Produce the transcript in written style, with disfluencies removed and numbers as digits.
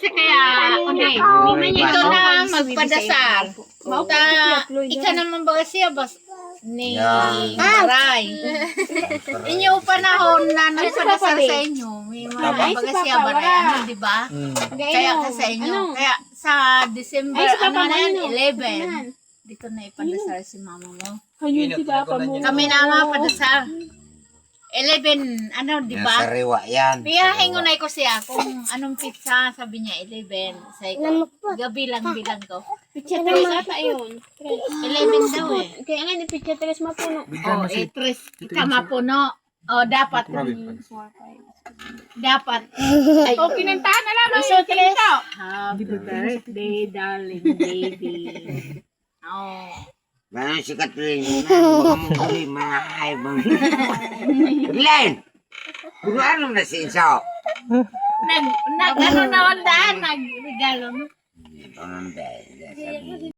kasi kaya, ito na magpadasal. Ika naman ba siya, bas, ni Maray. Inyo panahon na nagpadasal sa inyo. May mga baga siya Maray, ano, di ba? Kaya ka sa inyo. Kaya sa December, ano na yan, 11. Dito na ipadasal si mama mo. Kami na mga padasal. 11, ano, di ba? Sa rewa yan. Piyahin ko na ko siya kung anong pizza, sabi niya 11. Say ko, gabi lang bilang ko. Pizza 3 ata yun. 11 daw eh. Kaya nga, pizza 3 mapuno. Oh, 3 ka mapuno. Oh, dapat. Dapat. Ay, O, kinantahan na lang. Iso 3. Happy birthday, darling baby. Oh. Ganun si Catherine na, baka mong huli mga ay mga. Glenn! Kung ano na si Inso? Ano na wandaan, nagregalo mo. Ito nang dahil.